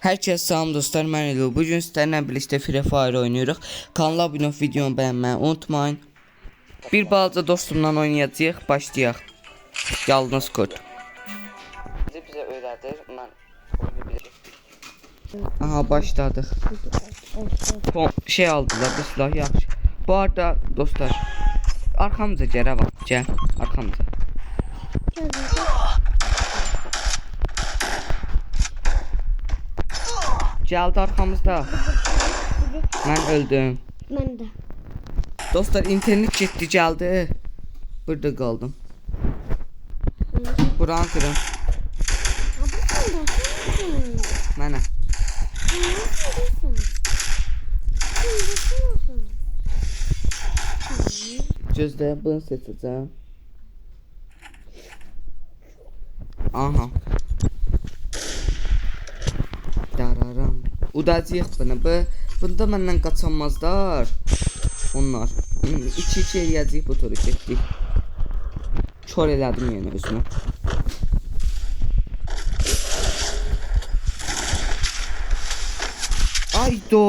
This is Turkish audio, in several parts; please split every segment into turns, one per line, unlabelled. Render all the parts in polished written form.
Herkese salam dostlar, mən Elu. Bugün sizlərlə birlikdə Free Fire oynuyoruz. Kanala abunə olub videomu bəyənməyi unutmayın. Bir balaca dostumla oynayacağıq, başlayaq. Yalnız kod. Bizə öyrədir, mən oynayabilirim. Aha, başladıq. Şey aldılar, bu silah yaxşı. Bu arada dostlar, arkamıza gələ bax, gəl, arkamıza. Geldi arkamızda. Ben öldüm.
Ben de.
Dostlar internet gitti geldi. Burada kaldım. Buranı kırın. Mənə. Gözlə bunu seçəcəm. Aha. Dararam. Udacıyıq bunu. Bunda məndən qaçanmazlar. Onlar. 2-2 eləyəcəyik bu turu getdik. Kör elədim yenə özümü. Aydo.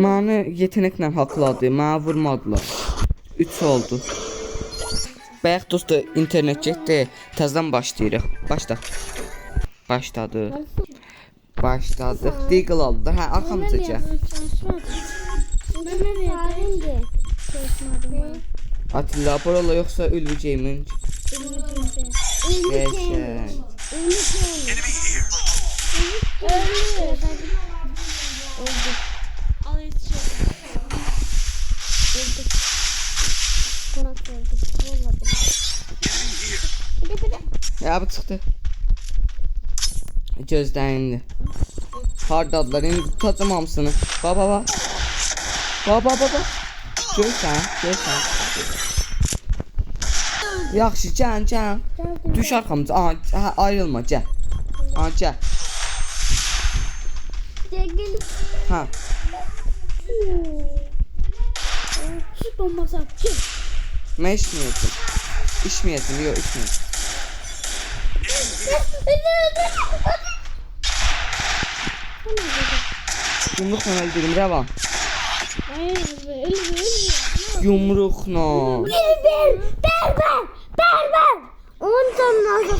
Məni yeteneklə haqladı. Mənə vurmadılar. 3 oldu. Bayaq dostlar internet getdi. Təzədən başlayırıq. Başladı. Başladık. Deagle aldı. Ha, arkamıza gəl. Atilla parola yoksa öleceğimin. Geçen. Ya bu çıktı. Gözdən indi. Hardadılar, indi tutacam hamısını. Baba. Görsən. Yaxşı, gəl. Düş arxamıza. Aha, ayrılma, gəl. Aha, gəl. Ha.
Şu bombası atacağım.
Mən içməyəcəm. Yox, içməyəcəm. Yumrukla öldürdüm, Revan. Yumrukla.
Berber. 10 tane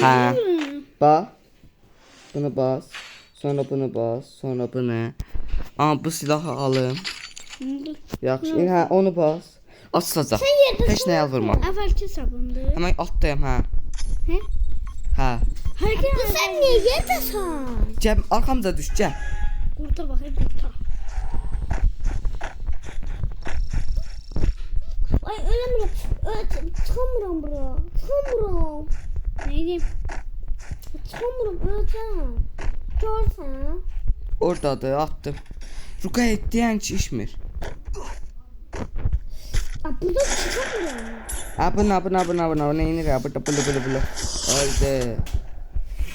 Ha. Bak. Bunu bas. Sonra bunu bas. Sonra bunu. Aa, bu silahı alın. Yaxşı. Ha, onu bas. Açılacaq. Heç nəyə vurma.
Əvvəlki sabundu.
Hemen atlayım, ha.
He?
Ha.
Sen niye yemiyorsun?
Gəl, arkamıza düş, gəl.
Kurtar bakayım, kurtar. Ay ölemiyorum. Çıkamıyorum bura. Çıkamıyorum. Ne diyeyim? Çıkamıyorum, öleceğim. Görsen.
Oradadır, attım. Rukayet deyən ki içmir.
Ya burada çıkamıyorum.
Abına neyinir ya, burada bulu. Öldü.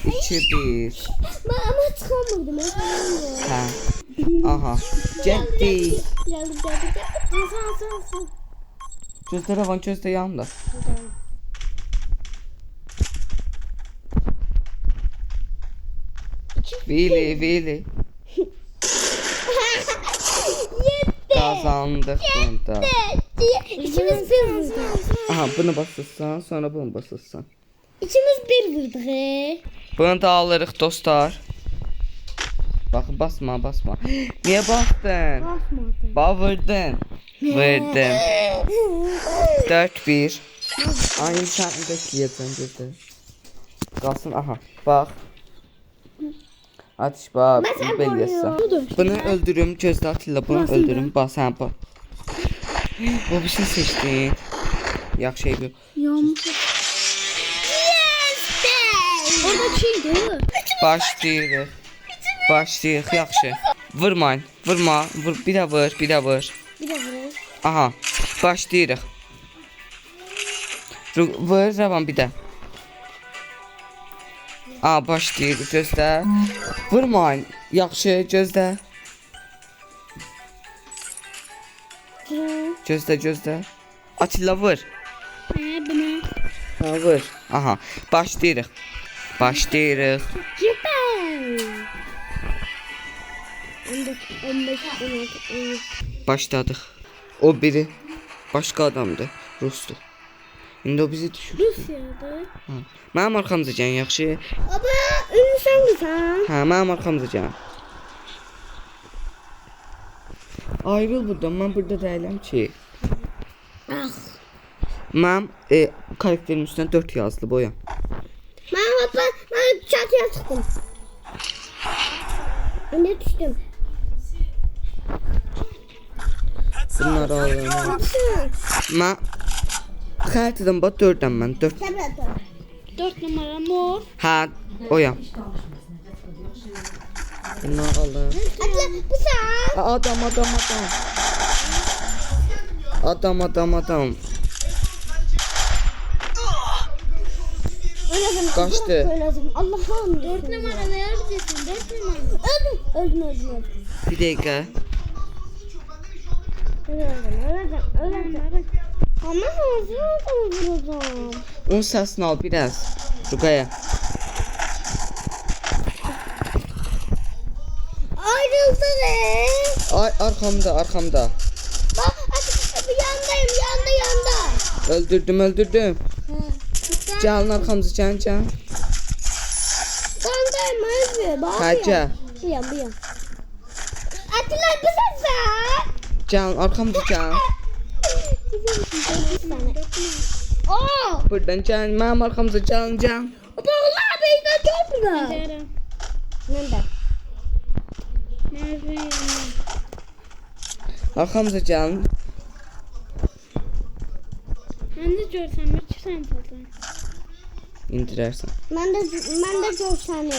2-1.
Ben ama çıkamıyordum.
Ha. Aha. Getdi.
Geldim. Sen.
Gözdə Revan, gözdə yanında. Vili. Kazandık bunda.
İkimiz bir vurduk.
Aha, bunu basırsan, sonra bunu basırsan.
İkimiz bir vurduk.
Bunu da alırıq dostlar. Bakın, basma. Niye bastın?
Basmadım.
Vurdun. 4-1. Ay, sen bekleyeceğim gözde. Kalsın, aha. Bak. Atış bak.
koruyorum.
Bunu öldürüm. Gözde Atilla, bunu
Nasıl
öldürüm. Bak sen bak. O bir şey seçti. Yaxşı şey bu.
Orada şeydi.
Başlayırıq, yaxşı. Vurmayın. Vurma. Bir də vur.
Bir de vurur.
Aha. Başlayırıq. Vur Revan bir də. Aa, başlayırıq, gözlə. Vurmayın. Yaxşı, gözlə. Gözlə. Atilla vur.
Bunu.
Ha, vur. Aha. Başlayırıq. Başlayırıq.
Süper. 15, 16.
Başladıq. O biri başqa adamdır, Rusdur. İndi o bizi düşür.
Rusya'da.
Ha. Mənim arxamca gəlin, yaxşı?
Baba, ünlüsən kızan.
Hə, mənim arxamca gəlin. Ayrıl buradan, mən burada deyiləm ki.
Ah.
Mənim karakterimin üstünə 4 yazılı boyam.
Ben çatıya çıktım. Ne düştüm?
Bunları alırım.
Düştüm.
Mən xəritədən bax 4-əm mən, 4.
Tablet. 4 numara mor.
Hə, oyam. Bunları alırım.
Atla bu sen.
Adam. Adam. Kaçtı.
Allah'ım. 4 numara ne yapacaksın? 4 numara. Öldüm.
Bir dəqiqə.
Öldüm. Ama nasıl vuracağım?
Onun səsini al biraz. Ruqaya.
Ayrıldı ne?
Ay, arxamda.
Bak yanda.
Öldürdüm. Gəlin arxamıza, gəlin.
Yandayım özü. Bak
Hə, gəl.
Bu yan. Atilla bu sen.
Gəlin arxamıza, gəlin.
Oo!
Buradan gəlin, mənim arxamıza gəlin.
Vallahi beyden çok güzel. Nerede?
Arxamıza gəlin.
Ben de görsem bir sen fazla.
İndirərsən.
Ben de görsem. Ne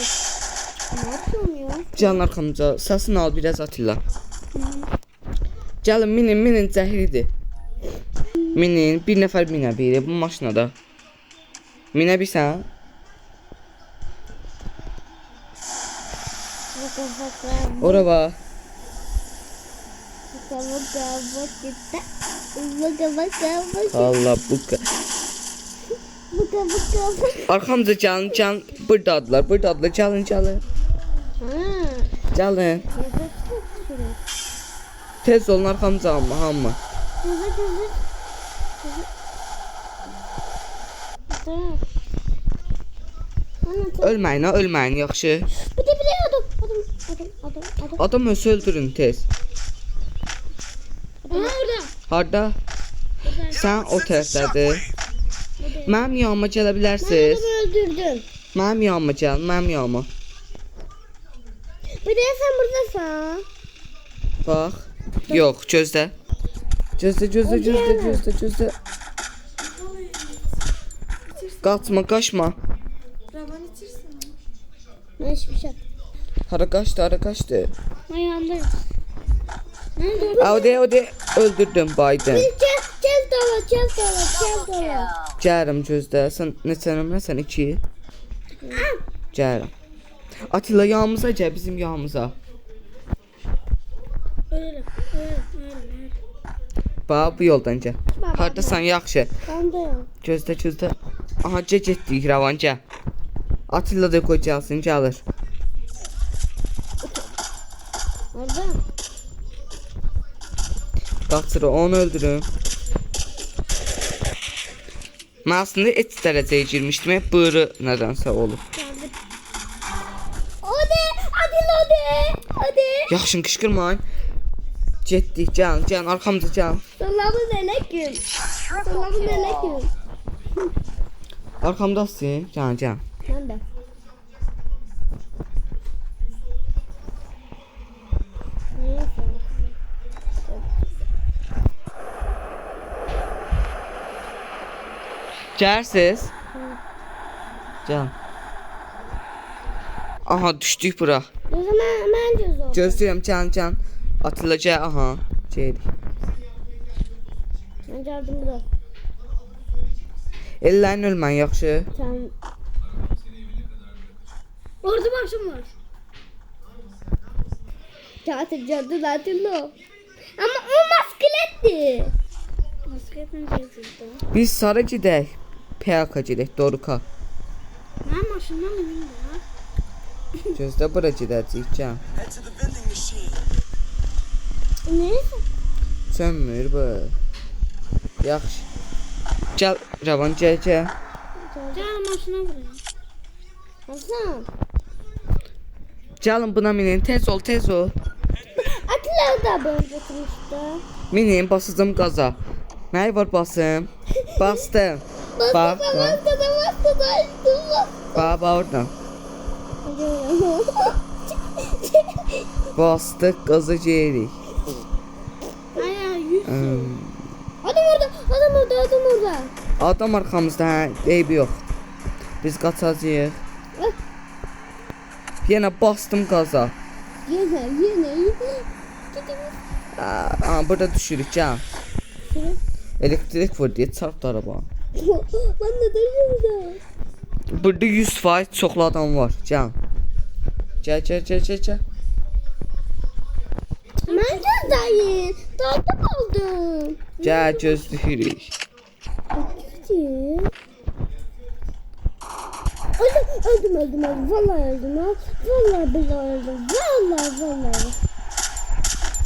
yapıyorum ya?
Gəlin arxamıza, səsini al biraz Atilla. Gəlin, minin zəhridir. Minin, bir nəfər minə biri bu maşınada. Minə bilsən? Ora bax. Allah buka. Arxamıza gəlin. Buradadılar, gəlin. Gəlin. Tez olun arxamıza hamı. Ölməyin, yaxşı.
Bir de adam.
Adam özü öldürün tez.
Orada.
Harda? Sən o tərəfdədir. Mənim yanıma gələ bilərsiniz.
Öldürdüm.
Mənim yanıma gəlin, mənim yanıma.
Bir de sen buradasın.
Bax. Yox, gözlə. Gözlə. Qaçma.
Ben hiçbir şey.
Hara qaçdı.
Ben yandayım. Nerede?
O de öldürdüm Biden.
Çel dala.
Gəlim gözlə. Sən neçə nömrəsən? 2. Gəlim. Atilla yanımıza gəl, bizim yanımıza.
Öyle.
Bax, bu yoldan gəl. Hardasan, yaxşı.
Ben de yok.
Gözlə. Aha, getdik, Ravan gəl. Atilla da qocalsın, gəlir.
Orada.
Qaçır, onu öldürün. Mən aslında et dərəcəyə girmişdim, bığırı nədənsə olub.
Hadi.
Yaxşın, qışqırmayın. Getdik, gəlin, arxamıza gəlin.
Selamun aleyküm.
Arxamdasın, gəlin.
Ben de.
Gəlsiz? Gəl. Aha, düşdük bura.
O zaman ben de zor.
Gözləyirəm, gəlin. Atilla gəl, aha. Gəldik.
Ben geldim burada.
Ellərin ölmən, yaxşı.
Sen... Orada başım var. Zaten o. Ama o maskeletti. Maskelet ne yazıldı?
Biz sarı gedək. PK gedək, Doruka.
Mən maşından minim də.
Gözlə bura gedəcəyik, gəl.
Neyse.
Sönmür bu. Yaxşı. Gəl, Ravan, gəl.
Gəl maşına vurayım. Hasan.
Gəlin buna minin, tez ol.
Atlar da böyle götürmüştü.
Minin, basacağım qaza. Nəyi var basım? Bastım. Bax, oradan. Bastık, qaza yeyirik.
Aya 100. Adam orada.
Adam arxamızda, hə, eybi yox. Biz qaçacağıq. Yenə bastım qaza.
Yine.
Burada düşürük, gəl. Elektrik var deyə çarpdı araba.
Ben de duyuyorum.
Burada 100% çoxlu adam var, gəl. Gəl.
Ben de dayım. Daldım oldum.
Gəl, gözləyirik.
Öldüm. Vallahi öldüm. Vallahi billahi öldüm. Vallahi.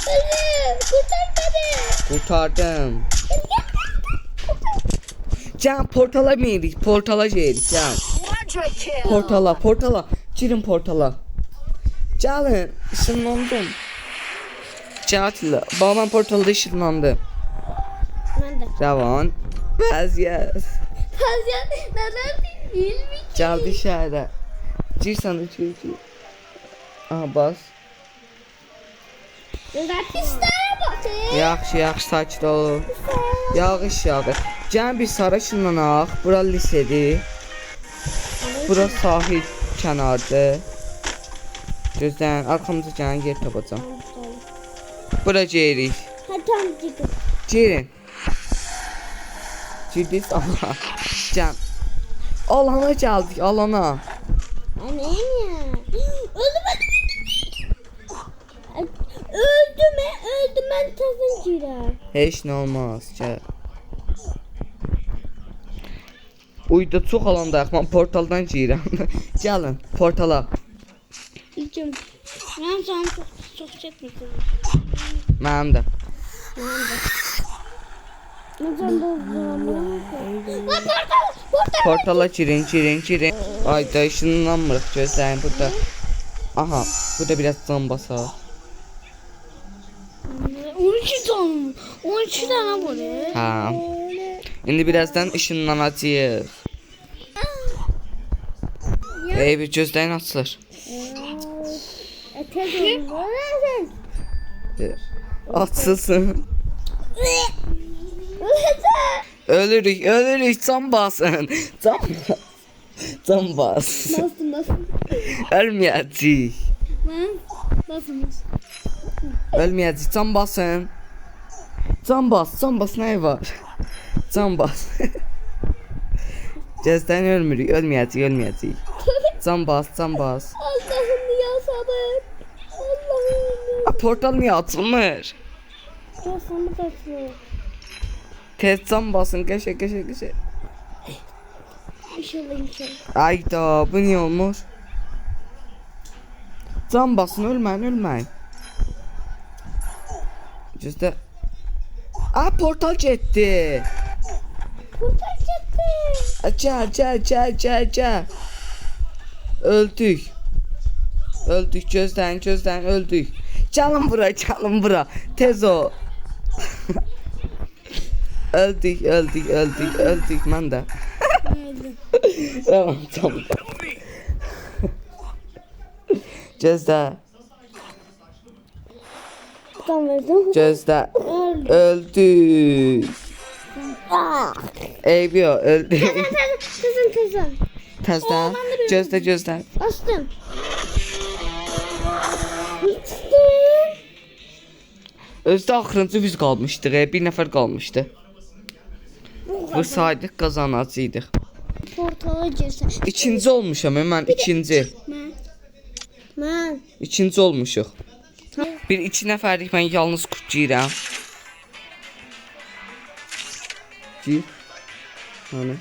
Beni kurtar beni.
Qurtardım. Gəl, portala minirik, portala yeyirik, gəl. Portala. Girin portala. Gəlin, ışınlandım. Gəl, babam portalda ışınlandı.
Ben de.
Ravan. Vəziyyət.
Tazyan neden değil mi?
Gəl dışarı. Gir sana, gir. Aha, bas.
Rapistler bakın.
Yaxşı, sakit ol. Yağış yağır. Gəl bir sarı ışınlanaq. Bura lisedir. Bura sahil kənardır. Gözlən, arxamıza gələn yer tapacağam. Bura yeyirik.
Hatam çıkın.
Girin. Girdik, Allah. Gəl. Alana gəldik, alana.
Annem ya. Öldüm ben tazın girer.
Heç nə olmaz, gəl. Uyda çox alandayıq, mən portaldan girirəm. Gəlin, portala.
İçim. Ben sana çok çekmiştim.
Mənim də.
Neden bozdum? Portal.
Portala girin. Ayda ışınlanmırıq, gözləyin burada. Aha, burada biraz can basar.
12 tane. 12 tane bu ne?
Ha. İndi birazdan ışınlanacağıq. Bir gözləyin açılır. Açılsın. Ölürük, can basın. Can bas.
Nasıl?
Ölməyəcəyik.
Nasıl?
Ölməyəcəyik, can basın. Can bas, nə var? Can bas. Gözdən ölmürük, ölməyəcəyik. Can bas.
Allah'ım ya sabır. Allah'ım.
Portal niyə açılmır?
Ya sana kaçıyor.
Tez can basın, qəşə.
İnşallah.
Ayda, bu niyə olmur? Can basın, ölməyin. Gözdə. Portal getdi.
Kurtar çıktı.
Gəl. Öldük, gözdən öldük. Gəlin bura. Tez ol. öldük, mən də. Tamam. Gözlə. Öldük. Eybi yox, öldük.
Kızım.
Təzdən. Gözlə.
Bastım.
Özdə axırıncı biz qalmışdıq, bir nəfər qalmışdı. Vursaydık qazanacaqdıq.
Portala girsən.
İkinci olmuşam, mən ikinci.
Mən.
İkinci olmuşuq. Bir iki nəfərlik mən yalnız girəm. Gir. Hani?